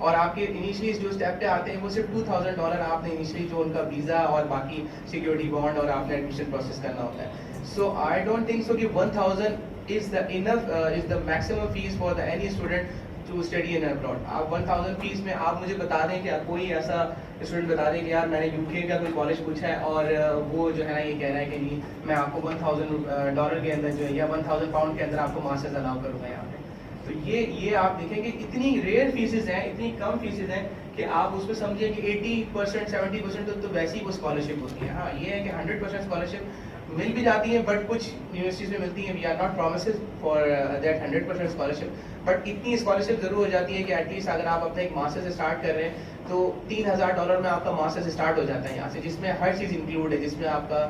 और आपके इनिशियली जो स्टेप पे आते हैं वो सिर्फ $2,000 आपने इनिशियली जो उनका वीज़ा और बाकी सिक्योरिटी बॉन्ड और आपने एडमिशन प्रोसेस करना होता है। सो आई डोंट थिंक सो कि 1,000 is the enough is the maximum fees for the any student to study in abroad. आप 1,000 फीस में आप मुझे बता दें कि कोई ऐसा स्टूडेंट बता दें कि यार मैंने यूके का कोई कॉलेज पूछा है और वो जो है ना ये कह रहा है कि नहीं मैं आपको $1,000 के अंदर जो है या £1,000 के अंदर आपको मास्टर्स अलाउ करूँगा यहाँ पे। तो ये आप देखेंगे इतनी रेयर फीसेस हैं, इतनी कम फीसेस हैं कि आप उसको समझिए कि 80% 70% तो वैसे ही वो स्कॉलरशिप होती है। हाँ ये है कि 100% स्कॉलरशिप मिल भी जाती है, बट कुछ यूनिवर्सिटीज़ में मिलती हैं, we are not promises for that 100% scholarship, but इतनी स्कॉलरशिप ज़रूर हो जाती है कि एटलीस्ट अगर आप अपना एक मास्टर से स्टार्ट कर रहे हैं तो $3,000 में आपका मास्टर से स्टार्ट हो जाता है यहाँ से, जिसमें हर चीज़ इंक्लूड है, जिसमें आपका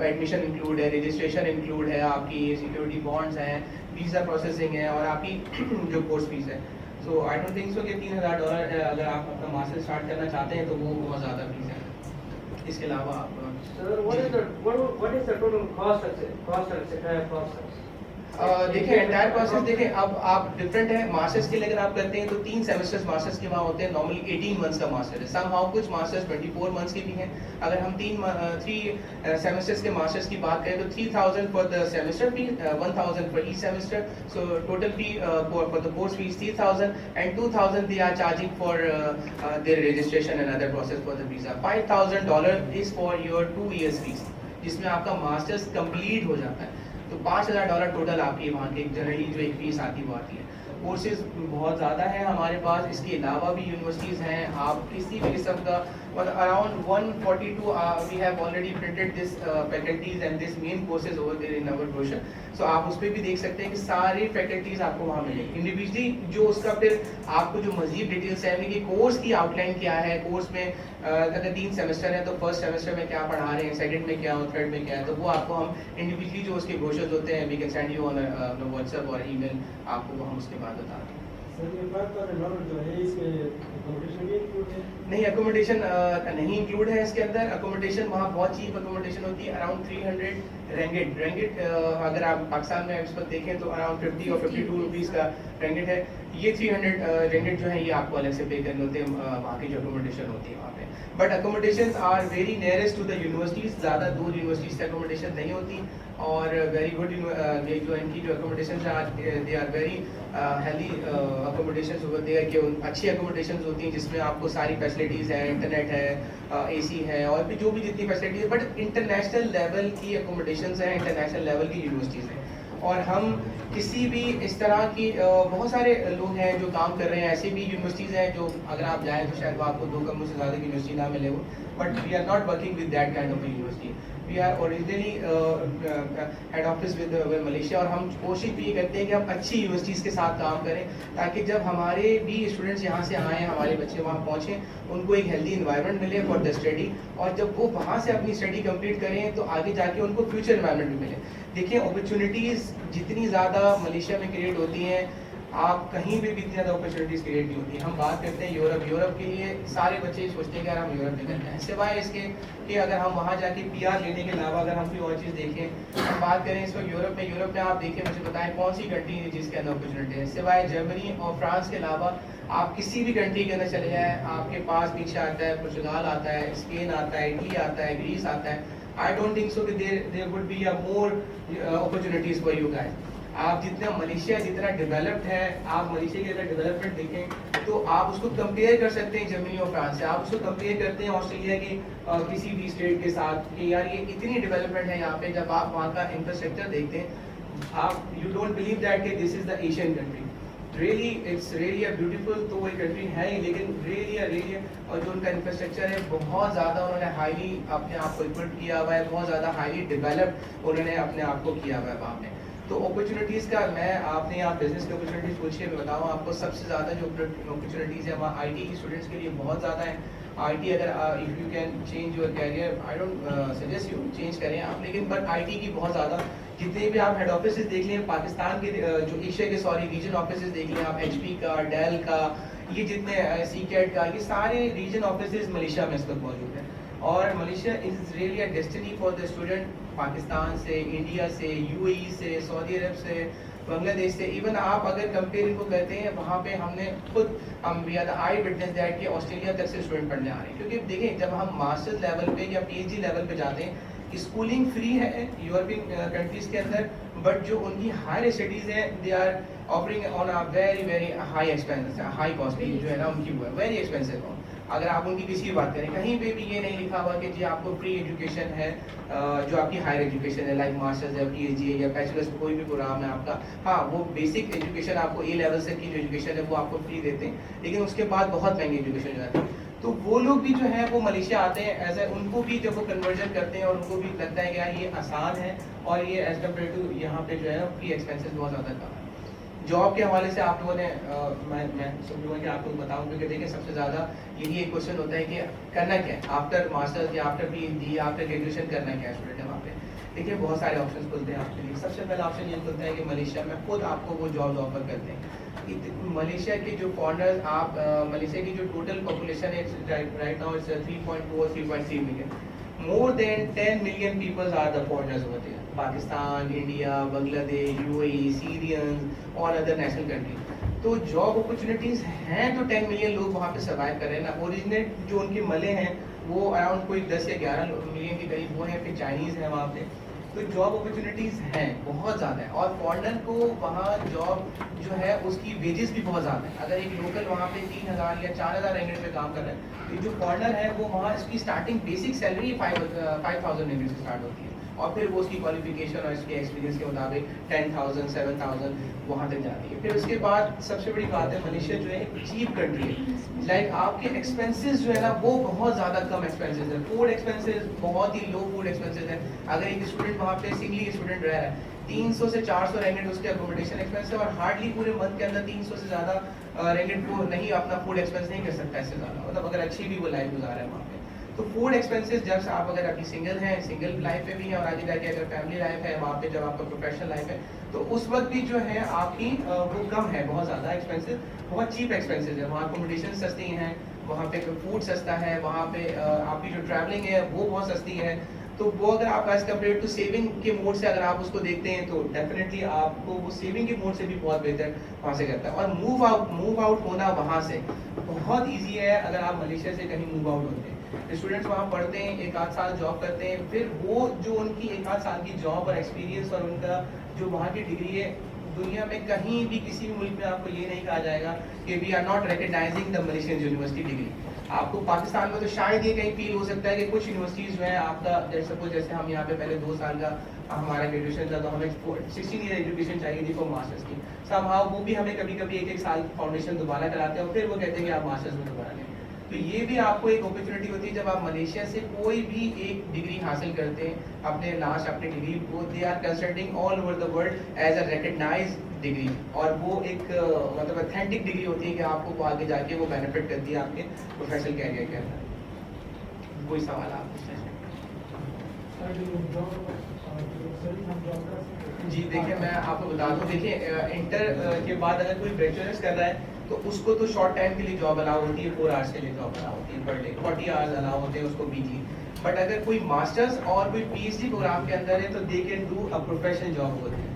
एडमिशन इंक्लूड है, रजिस्ट्रेशन इंक्लूड है, आपकी सिक्योरिटी बॉन्ड्स हैं, वीज़ा प्रोसेसिंग है और आपकी जो कोर्स फीस है। सो आई डोंट थिंक सो कि $3,000 अगर आप अपना मास्टर स्टार्ट करना चाहते हैं तो वो बहुत ज़्यादा फीस है। इसके अलावा आप Sir, what is the total cost of process? देखिए एंटायर प्रोसेस देखें, अब आप डिफरेंट है मास्टर्स के लिए अगर आप करते हैं तो 3 सेमेस्टर्स मास्टर्स के वहाँ होते हैं, नॉर्मली 18 मंथ्स का मास्टर है, समहाउ कुछ मास्टर्स 24 मंथ्स के भी हैं। अगर हम 3 सेमेस्टर्स के मास्टर्स की बात करें तो 3,000 for the semester fee, 1,000 for each semester, so total fee for the course fees 3,000 and 2,000 they are charging for their registration and other process for the visa. $5,000 is for your 2 years fees, जिसमें आपका masters complete हो जाता है। तो $5,000 total आपकी वहाँ की generally जो एक फीस आती वो आती है। कोर्सेज बहुत ज़्यादा हैं हमारे पास, इसके अलावा भी यूनिवर्सिटीज़ हैं, आप किसी भी किस्म का around 142 we have already printed this faculties and this main courses over there in our brochure. So आप उस पर भी देख सकते हैं कि सारे फैकल्टीज़ आपको वहाँ मिलेंगे इंडिविजुअली, जो उसका फिर आपको जो मजीद डिटेल्स है कि कोर्स की आउटलाइन क्या है, कोर्स में अगर 3 सेमेस्टर है तो फर्स्ट सेमेस्टर में क्या पढ़ा रहे हैं, सेकंड में क्या, थर्ड में क्या है, तो वो आपको हम इंडिविजुअली जो उसके ब्रोशर्स होते हैं we can send you on WhatsApp और ईमेल, आपको वो हम उसके बाद बता दें। सर ये $5,000 जो है इसमें accommodation भी include है? नहीं, अकोमोडेशन नहीं इंक्लूड है इसके अंदर। अकोमोडेशन वहाँ बहुत चीप अकोमोडेशन होती है, अराउंड 300 रेंगेट अगर आप पाकिस्तान में इस पर देखें तो अराउंड 50 और 52 रुपीज़ का रेंगेट है। ये 300 रेंगेट जो है ये आपको अलग से पे करने होते हैं, वहाँ की जो अकोमोडेशन होती है वहाँ पे। But accommodation are very nearest to the universities, ज़्यादा दूर यूनिवर्सिटीज़ से अकोमोडेशन नहीं होती, और वेरी गुड जो इनकी जो accommodation they are very healthy accommodation होते हैं कि अच्छी अकोमोडेशन होती हैं जिसमें आपको सारी फैसिलिटीज़ है, इंटरनेट है, एसी है और भी जो भी जितनी फैसिलिटीज़ है, बट इंटरनेशनल लेवल की अकोमोडेशन हैं, इंटरनेशनल लेवल की यूनिवर्सिटीज़ हैं। और हम किसी भी इस तरह की बहुत सारे लोग हैं जो काम कर रहे हैं, ऐसे भी यूनिवर्सिटीज़ हैं जो अगर आप जाएँ तो शायद वो आपको 2 कमरों से ज़्यादा की यूनिवर्सिटी ना मिले हो, but we are not working with that kind of university. We are originally head office with Malaysia, और हम कोशिश भी ये करते हैं कि हम अच्छी यूनिवर्सिटीज़ के साथ काम करें ताकि जब हमारे भी स्टूडेंट्स यहाँ से आएँ, हमारे बच्चे वहाँ पहुँचें, उनको एक हेल्दी इन्वायरमेंट मिले फॉर द स्टडी, और जब वो वहाँ से अपनी स्टडी कंप्लीट करें तो आगे जाके उनको फ्यूचर इन्वायरमेंट भी मिले। देखिए अपॉर्चुनिटीज़ जितनी ज़्यादा मलेशिया में क्रिएट होती हैं आप कहीं भी इतनी ज़्यादा अपॉर्चुनिटीज़ क्रिएट नहीं होती। हम बात करते हैं यूरोप के लिए सारे बच्चे सोचते हैं कि यार हम यूरोप निकलना है, सिवाय इसके कि अगर हम वहाँ जाके PR लेने के अलावा अगर हम कोई और चीज़ देखें, हम बात करें इस वक्त यूरोप में आप देखें, मुझे बताएं कौन सी कंट्री है जिसके अंदर अपॉर्चुनिटी है। सिवाय जर्मनी और फ्रांस के अलावा आप किसी भी कंट्री के अंदर चले जाएँ, आपके पास पीछे आता है पुर्तगाल आता है, स्पेन आता है, इटली आता है, ग्रीस आता है। आई डोंट थिंक सो कि there would be a more opportunities for you guys. आप जितना मलेशिया जितना डेवलप्ड है, आप मलेशिया के अंदर डेवलपमेंट देखें तो आप उसको कंपेयर कर सकते हैं जर्मनी और फ्रांस से। आप उसको कंपेयर करते हैं ऑस्ट्रेलिया की किसी भी स्टेट के साथ कि यार ये इतनी डेवलपमेंट है यहाँ पे। जब आप वहाँ का इंफ्रास्ट्रक्चर देखते हैं, आप यू डोंट बिलीव दैट कि this is the Asian country. Really it's really a beautiful, तो वो कंट्री है ही, लेकिन रियली और जो उनका इंफ्रास्ट्रक्चर है बहुत ज़्यादा उन्होंने हाईली अपने आप को इक्विप किया हुआ है, बहुत ज़्यादा हाईली डेवलप्ड उन्होंने अपने आप को किया हुआ है वहाँ पे। तो अपॉर्चुनिटीज़ का आपने आप बिजनेस की अपॉर्चुनिटीज़ पूछिए, मैं बताऊँ आपको सबसे ज़्यादा जो अपॉर्चुनिटीज़ है वहाँ IT की स्टूडेंट्स के लिए बहुत ज़्यादा है। IT अगर if you can change your career, I don't suggest you change करें आप, लेकिन बट IT की बहुत ज़्यादा, जितने भी आप हेड ऑफिस देख लें पाकिस्तान के जो एशिया के रीजन ऑफिस देख लें आप, HP का, डेल का, ये जितने CCAT का, ये सारे रीजन ऑफिस मलेशिया में इस वक्त मौजूद है। और Malaysia is really a destiny for the student. Pakistan से, इंडिया से, UAE से, सऊदी अरब से, बांग्लादेश से, इवन आप अगर कंपेयर इनको करते हैं वहाँ पे हमने खुद we are the I witness that कि ऑस्ट्रेलिया तक से स्टूडेंट पढ़ने आ रहे हैं। क्योंकि देखें जब हम मास्टर्स लेवल पे या PhD लेवल पे जाते हैं, स्कूलिंग फ्री है यूरोपियन कंट्रीज़ के अंदर, बट जो उनकी हायर स्टडीज़ हैं they are offering on a very high expense, high costly जो है ना उनकी वो है वेरी एक्सपेंसिव। अगर आप उनकी किसी की बात करें, कहीं पे भी ये नहीं लिखा हुआ कि जी आपको फ्री एजुकेशन है, जो आपकी हायर एजुकेशन है लाइक मास्टर्स या PhD है या बैचलर्स कोई भी प्रोग्राम है आपका। हाँ, वो बेसिक एजुकेशन आपको A लेवल से की जो एजुकेशन है वो आपको फ्री देते हैं, लेकिन उसके बाद बहुत महंगी एजुकेशन जो है। तो वो लोग भी जो है वो मलेशिया आते हैं एज ए, उनको भी जब वो कन्वर्जन करते हैं और उनको भी लगता है कि यार ये आसान है और ये एज कम्पेयर टू यहाँ पे जो है फ्री एक्सपेंसेस बहुत ज़्यादा कम है। जॉब के हवाले से आप लोगों ने मैं समझूंगा कि आप लोग बताऊँ, क्योंकि देखिए सबसे ज़्यादा यही एक क्वेश्चन होता है कि करना क्या है आफ्टर मास्टर्स या आफ्टर PhD या आफ्टर ग्रेजुएशन, करना क्या है स्टूडेंट है वहाँ पे। देखिए बहुत सारे ऑप्शन खुलते हैं आपके लिए। सबसे पहला ऑप्शन ये खुलता है कि मलेशिया में खुद आपको वो जॉब ऑफर करते हैं। मलेशिया के जो फॉरनर्स, आप मलेशिया की जो टोटल पॉपुलेशन है राइट नाउ इट्स 3.2 और 3.3 million, more than 10 million people are the foreigners over there. Pakistan, India, Bangladesh, UAE, Syrians और अदर नेशनल कंट्री। तो जॉब अपॉर्चुनिटीज़ हैं तो 10 मिलियन लोग वहाँ पे सर्वाइव कर रहे हैं ना। ओरिजिनेट जो उनके मले हैं वो अराउंड कोई 10 या 11 मिलियन के करीब वो हैं, फिर चाइनीज़ हैं वहाँ पे। तो जॉब अपॉर्चुनिटीज़ हैं बहुत ज़्यादा है, और फॉरेनर को वहाँ जॉब जो है उसकी वेजेस भी बहुत ज़्यादा है। अगर एक लोकल वहाँ पे 3,000 या 4,000 रिंगिट पे काम कर रहा है, तो जो फॉरेनर है वो वहाँ इसकी स्टार्टिंग बेसिक सैलरी 5,000 रिंगिट से स्टार्ट होती है, और फिर वो उसकी क्वालिफिकेशन और इसके एक्सपीरियंस के मुताबिक 10,000 7,000 वहाँ तक जाती है। फिर उसके बाद सबसे बड़ी बात है, मलेशिया जो है एक चीप कंट्री है। लाइक आपके एक्सपेंसेस जो है ना वो बहुत ज़्यादा कम एक्सपेंसेस है। फूड एक्सपेंसेस बहुत ही लो फूड एक्सपेंसेस है। अगर एक स्टूडेंट वहाँ पे सिंगली स्टूडेंट रह रहा है, 300 से 400 रिंगिट उसके अकोमोडेशन एक्सपेंस है, और हार्डली पूरे मंथ के अंदर 300 से ज़्यादा रिंगिट को नहीं अपना फूड एक्सपेंस नहीं कर सकता इससे ज़्यादा, मतलब अगर अच्छी भी वो लाइफ गुजार है वहाँ पे। तो फूड एक्सपेंसेस जब आप अगर अभी सिंगल हैं, सिंगल लाइफ पे भी हैं, और आगे जाके अगर फैमिली लाइफ है वहाँ पे जब आपका प्रोफेशनल लाइफ है, तो उस वक्त भी जो है आपकी वो कम है, बहुत ज़्यादा एक्सपेंसिव, बहुत चीप एक्सपेंसेस है। वहाँ अकोमोडेशन सस्ती हैं, वहाँ पे फूड सस्ता है, वहाँ पे आपकी जो ट्रैवलिंग है वो बहुत सस्ती है। तो वो अगर आप एज कम्पेयर टू सेविंग के मोड से अगर आप उसको देखते हैं तो डेफिनेटली आपको वो सेविंग के मोड से भी बहुत बेहतर वहाँ से करता है। और मूव आउट होना वहाँ से बहुत ईजी है। अगर आप मलेशिया से कहीं मूव आउट होते हैं, स्टूडेंट्स वहाँ पढ़ते हैं, 1 आध साल जॉब करते हैं, फिर वो जो उनकी 1 आध साल की जॉब और एक्सपीरियंस और उनका जो वहाँ की डिग्री है, दुनिया में कहीं भी किसी भी मुल्क में आपको ये नहीं कहा जाएगा कि we are not recognizing the Malaysian university degree. आपको पाकिस्तान में तो शायद ये कहीं फील हो सकता है कि कुछ यूनिवर्सिटीज़ जो है आपका जैसे हम यहाँ पे पहले 2 साल का हमारा ग्रेजुएशन था, तो हमें 16 ईयर एजुकेशन चाहिए थी फॉर मास्टर्स की। समहाउ वो भी हमें कभी कभी 1-1 साल फाउंडेशन दोबारा कराते हैं और फिर वो कहते हैं कि आप मास्टर्स में दोबारा लें। तो ये भी आपको एक अपॉर्चुनिटी होती है जब आप मलेशिया से कोई भी एक डिग्री हासिल करते हैं, अपने डिग्री को they are considering all over the world as a recognized degree, और वो एक मतलब ऑथेंटिक डिग्री होती है कि आपको वो आगे जाके वो बेनिफिट करती है आपके प्रोफेशनल कैरियर के अंदर। कोई सवाल आप पूछना चाहें? जी देखिए, मैं आपको बता दूं, देखिए इंटर के बाद अगर कोई बैचलर्स कर रहा है तो उसको तो शॉर्ट टाइम के लिए जॉब अलाउ होती है, 4 आवर्स के लिए जॉब अलाउ होती है पर डे, 40 आवर्स अलाउ होते हैं उसको वीकली। बट अगर कोई मास्टर्स और कोई पीएचडी प्रोग्राम के अंदर है तो they can do a professional job होती है,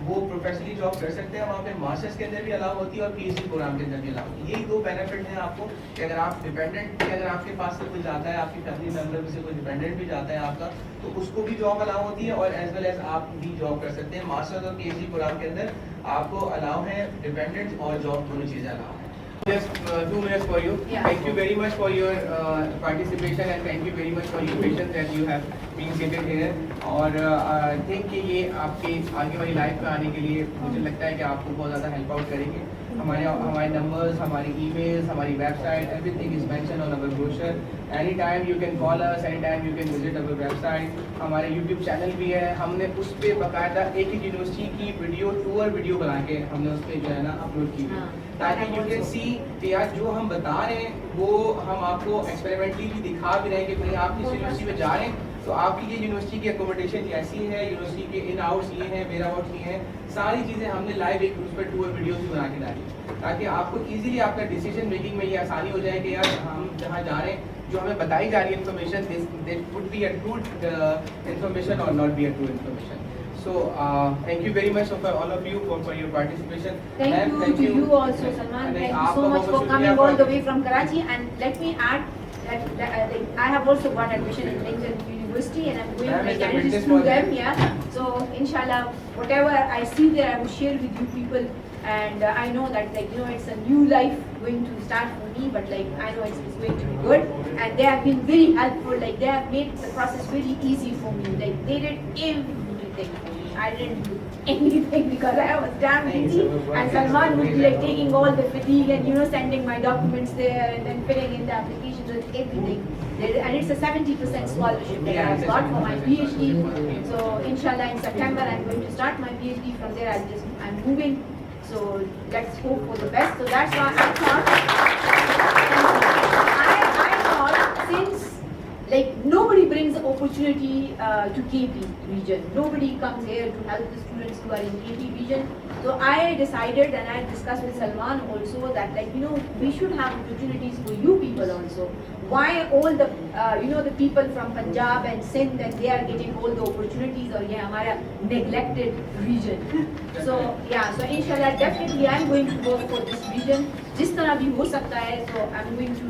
वो प्रोफेशनली जॉब कर सकते हैं। वहाँ पे मास्टर्स के अंदर भी अलाउ होती है और पीएचडी प्रोग्राम के अंदर भी अलाउ होती है। यही 2 बेनिफिट हैं आपको कि अगर आप डिपेंडेंट, अगर आपके पास से कोई जाता है, आपकी फैमिली मेम्बर में से कोई डिपेंडेंट भी जाता है आपका, तो उसको भी जॉब अलाउ होती है और एज वेल एज आप भी जॉब कर सकते हैं। मास्टर्स और पीएचडी प्रोग्राम के अंदर आपको अलाउ है डिपेंडेंट और जॉब, दोनों चीज़ें अलाउ है। Just 2 minutes for you. Yeah. Thank you very much for your participation and thank you very much for your patience that you have been seated here. और I think कि ये आपके आगे वाली लाइफ में आने के लिए मुझे लगता है कि आपको बहुत ज़्यादा हेल्प आउट करेंगे। हमारे नंबर्स, हमारी ईमेल्स, हमारी website, everything is mention on our brochure. Any time you can call us, any time you can visit our website. हमारे यूट्यूब चैनल भी है, हमने उस पर बाकायदा एक यूनिवर्सिटी की टूर वीडियो बना के हमने उस पर जो है ना अपलोड की है, ताकि यू कैन सी कि यार जो हम बता रहे हैं वो हम आपको एक्सपेरिमेंटली भी दिखा भी रहे हैं कि भाई आप इस यूनिवर्सिटी में जा रहे हैं तो आपकी ये यूनिवर्सिटी की एकोमोडेशन ऐसी है, यूनिवर्सिटी के इन आउट्स ये हैं, वेयर आउट्स ये हैं, सारी चीज़ें हमने लाइव एक उस पर टूर वीडियोस भी बना के डाली, ताकि आपको इजीली आपका डिसीजन मेकिंग में ये आसानी हो जाए कि यार हम जहाँ जा रहे हैं, जो हमें बताई जा रही है information, this would be a true information और not be a true information. So thank you very much for all of you for your participation. Thank you to you also, Salman. Thank you so much for coming all the way from Karachi. And let me add that I have also got admission in Lincoln University, and I'm going to make analysis through them. Yeah. So inshallah, whatever I see there, I will share with you people. And I know that it's a new life going to start for me, but I know it's going to be good. And they have been very helpful. They have made the process very easy for me. They did everything for me. I didn't do anything because I was damn busy. And Salman would be taking all the fatigue and sending my documents there and then filling in the applications and everything. And it's a 70% scholarship that I have got for my PhD. So inshallah in September I'm going to start my PhD. From there I'm moving. So let's hope for the best. So that's why I thought since nobody brings the opportunity to KP region. Nobody comes here to help the students who are in KP region. So I decided, and I discussed with Salman also, that we should have opportunities for you people also. Why all the the people from Punjab and Sindh, and they are getting all the opportunities, or ये हमारा neglected region. So yeah, so inshallah definitely I'm going to work for this region. जिस तरह भी हो सकता है, so I'm going to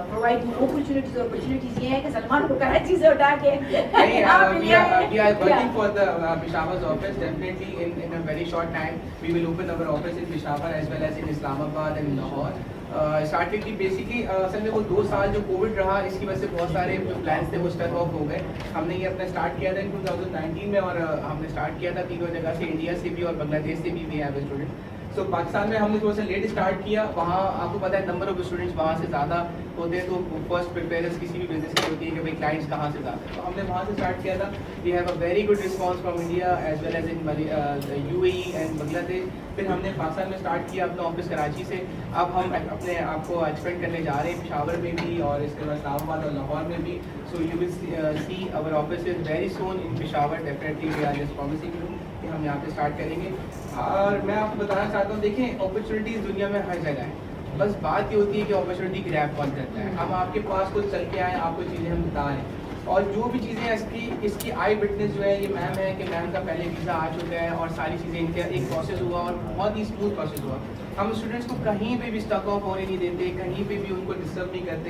provide you opportunities. Opportunities ये है कि सलमान को कराची से उठा के we are working for the Peshawar's office. Definitely in a very short time we will open our office in Peshawar as well as in Islamabad and in Lahore. Started basically असल में वो 2 साल जो कोविड रहा, इसकी वजह से बहुत सारे जो प्लान्स थे वो स्टक ऑफ हो गए। हमने ये अपना स्टार्ट किया था 2019 में, और हमने स्टार्ट किया था 3 जगह से, इंडिया से भी और बांग्लादेश से भी हैव स्टूडेंट। सो पाकिस्तान में हमने थोड़ा सा लेट स्टार्ट किया, वहाँ आपको पता है नंबर ऑफ स्टूडेंट्स वहाँ से ज़्यादा होते हैं, तो फर्स्ट प्रिपेरेंस किसी भी बिजनेस की होती है कि भाई क्लाइंट्स कहाँ से ज़्यादा है, तो हमने वहाँ से स्टार्ट किया था। We have a very good response from India as well as in UAE and Bangladesh. फिर हमने पाकिस्तान में स्टार्ट किया अपना ऑफिस कराची से। अब हम अपने आप को एक्सपेंड करने जा रहे हैं पेशावर में भी, और इसके बाद इस्लामाबाद और लाहौर में भी। So you will see our office is very soon in Peshawar. Definitely we are just promising you कि हम यहाँ पे स्टार्ट करेंगे। और मैं आपको बताना चाहता हूँ, देखें अपॉर्चुनिटीज़ दुनिया में हर जगह है, बस बात ये होती है कि अपॉर्चुनिटी ग्रैब कौन करता है। हम आपके पास कुछ चल के आए, आपको चीज़ें हम बता रहे हैं, और जो भी चीज़ें इसकी आई विटनेस जो है ये मैम है कि मैम का पहले वीज़ा आ चुका है और सारी चीज़ें इनका एक प्रोसेस हुआ और बहुत ही स्मूथ प्रोसेस हुआ। हम स्टूडेंट्स को कहीं पे भी स्टक ऑफ होने नहीं देते, कहीं पे भी उनको डिस्टर्ब नहीं करते।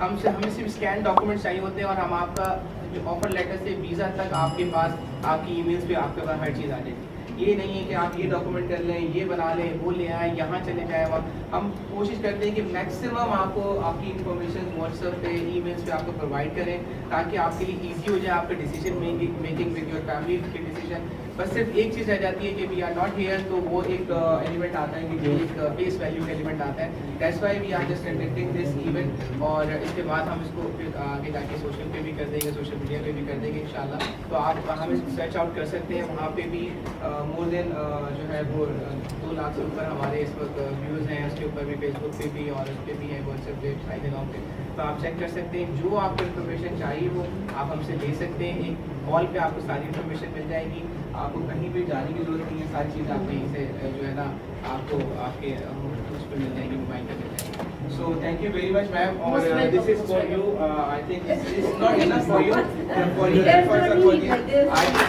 हमें सिर्फ स्कैन डॉक्यूमेंट चाहिए होते हैं और हम आपका जो ऑफर लेटर से वीज़ा तक आपके पास, आपकी ईमेल्स पे आपके पास हर चीज़ आ जाएगी। ये नहीं है कि आप ये डॉक्यूमेंट कर लें, ये बना लें, वो ले आए, यहाँ चले जाए। वक्त हम कोशिश करते हैं कि मैक्सिमम आपको आपकी इन्फॉर्मेशन व्हाट्सएप पे, ईमेल्स पे आपको प्रोवाइड करें, ताकि आपके लिए ईजी हो जाए आपका decision making with your family के डिसीजन। बस सिर्फ एक चीज़ रह जाती है कि वी आर नॉट हियर, तो वो एक एलिमेंट आता है कि जो एक फेस वैल्यू का एलिमेंट आता है। That's why we are just conducting this event, और इसके बाद हम इसको फिर आगे जाके सोशल पे भी कर देंगे, सोशल मीडिया पे भी कर देंगे इंशाल्लाह। तो आप हमें सर्च आउट कर सकते हैं, वहाँ पे भी मोर देन जो है वो 2 लाख से ऊपर हमारे इस वक्त व्यूज़ हैं। उसके ऊपर भी फेसबुक पे भी और उस पर भी है, व्हाट्सएप पे, साइड पे। तो आप चेक कर सकते हैं। जो आपको इन्फॉर्मेशन चाहिए वो आप हमसे ले सकते हैं। एक कॉल पे आपको सारी इन्फॉर्मेशन मिल जाएगी, आपको कहीं भी जाने की जरूरत नहीं है। सारी चीज़ें आप यहीं से जो है ना आपको आपके उस पर मिल जाएंगी, मोबाइल पर मिल जाएंगी। So thank you very much ma'am. और Most welcome. This is for you, I think this is not enough for you, for your There's efforts no and for need the like this. I